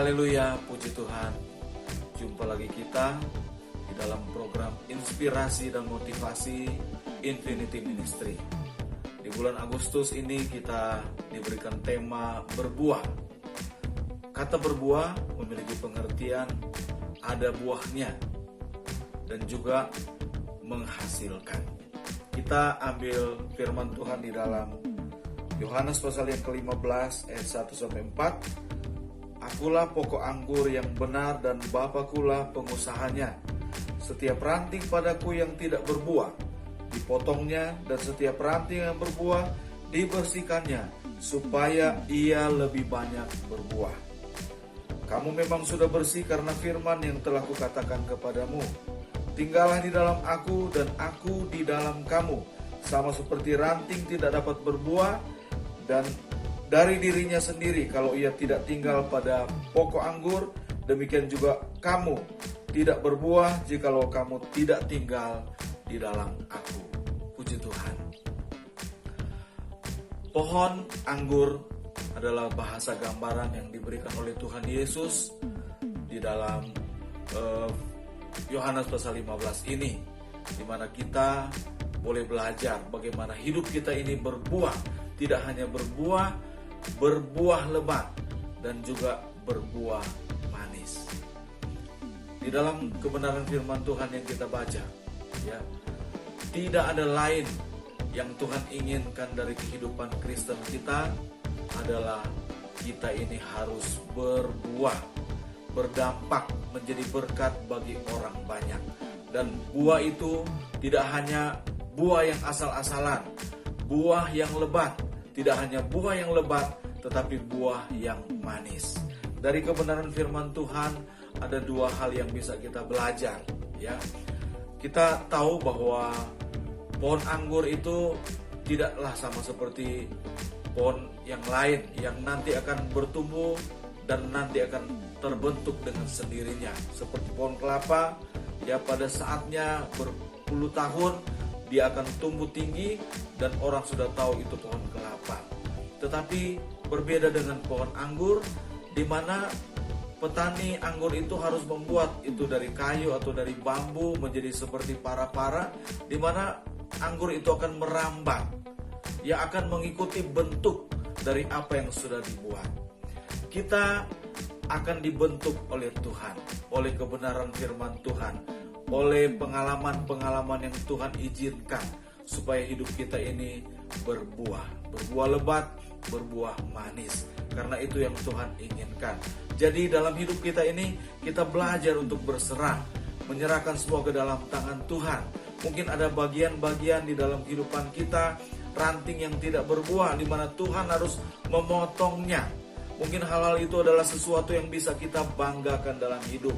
Haleluya, puji Tuhan. Jumpa lagi kita di dalam program inspirasi dan motivasi Infinity Ministry. Di bulan Agustus ini kita diberikan tema berbuah. Kata berbuah memiliki pengertian ada buahnya dan juga menghasilkan. Kita ambil firman Tuhan di dalam Yohanes pasal yang ke-15 ayat 1-4. Akulah pokok anggur yang benar dan Bapakulah pengusahanya. Setiap ranting padaku yang tidak berbuah dipotongnya, dan setiap ranting yang berbuah dibersihkannya, supaya ia lebih banyak berbuah. Kamu memang sudah bersih karena firman yang telah kukatakan kepadamu. Tinggallah di dalam aku dan aku di dalam kamu. Sama seperti ranting tidak dapat berbuah dan dari dirinya sendiri kalau ia tidak tinggal pada pokok anggur, demikian juga kamu tidak berbuah jikalau kamu tidak tinggal di dalam aku. Puji Tuhan. Pohon anggur adalah bahasa gambaran yang diberikan oleh Tuhan Yesus di dalam Yohanes pasal 15 ini, di mana kita boleh belajar bagaimana hidup kita ini berbuah, tidak hanya berbuah lebat dan juga berbuah manis. Di dalam kebenaran firman Tuhan yang kita baca, ya, tidak ada lain yang Tuhan inginkan dari kehidupan Kristen kita adalah kita ini harus berbuah, berdampak, menjadi berkat bagi orang banyak. Dan buah itu tidak hanya buah yang asal-asalan, buah yang lebat. Tidak hanya buah yang lebat, tetapi buah yang manis. Dari kebenaran firman Tuhan ada dua hal yang bisa kita belajar, ya. Kita tahu bahwa pohon anggur itu tidaklah sama seperti pohon yang lain yang nanti akan bertumbuh dan nanti akan terbentuk dengan sendirinya. Seperti pohon kelapa, ya, pada saatnya berpuluh tahun dia akan tumbuh tinggi dan orang sudah tahu itu pohon kelapa. Tetapi berbeda dengan pohon anggur, di mana petani anggur itu harus membuat itu dari kayu atau dari bambu menjadi seperti para-para, di mana anggur itu akan merambat, ya, akan mengikuti bentuk dari apa yang sudah dibuat. Kita akan dibentuk oleh Tuhan, oleh kebenaran firman Tuhan, oleh pengalaman-pengalaman yang Tuhan izinkan supaya hidup kita ini berbuah lebat, berbuah manis. Karena itu yang Tuhan inginkan. Jadi dalam hidup kita ini kita belajar untuk berserah, menyerahkan semua ke dalam tangan Tuhan. Mungkin ada bagian-bagian di dalam kehidupan kita, ranting yang tidak berbuah, di mana Tuhan harus memotongnya. Mungkin hal-hal itu adalah sesuatu yang bisa kita banggakan dalam hidup.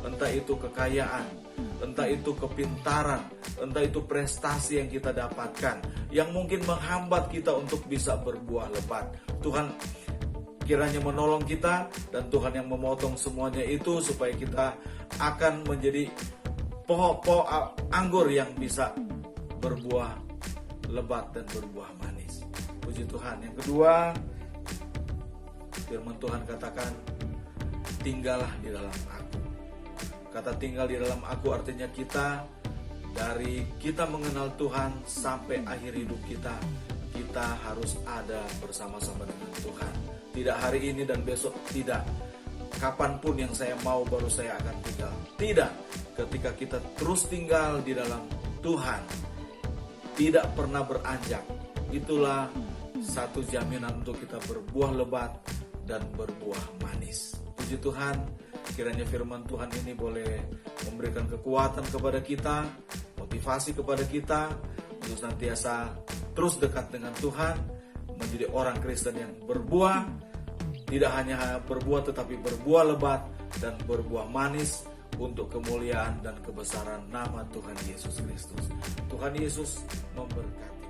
Entah itu kekayaan, entah itu kepintaran, entah itu prestasi yang kita dapatkan, yang mungkin menghambat kita untuk bisa berbuah lebat. Tuhan kiranya menolong kita, dan Tuhan yang memotong semuanya itu supaya kita akan menjadi pohon anggur yang bisa berbuah lebat dan berbuah manis. Puji Tuhan. Yang kedua, firman Tuhan katakan, tinggallah di dalam aku. Kata tinggal di dalam aku artinya dari kita mengenal Tuhan sampai akhir hidup kita harus ada bersama-sama dengan Tuhan. Tidak hari ini dan besok, tidak. Kapanpun yang saya mau baru saya akan tinggal. Tidak. Ketika kita terus tinggal di dalam Tuhan, tidak pernah beranjak, itulah satu jaminan untuk kita berbuah lebat dan berbuah manis. Puji Tuhan. Kiranya firman Tuhan ini boleh memberikan kekuatan kepada kita, motivasi kepada kita untuk senantiasa terus dekat dengan Tuhan, menjadi orang Kristen yang berbuah, tidak hanya berbuah tetapi berbuah lebat dan berbuah manis untuk kemuliaan dan kebesaran nama Tuhan Yesus Kristus. Tuhan Yesus memberkati.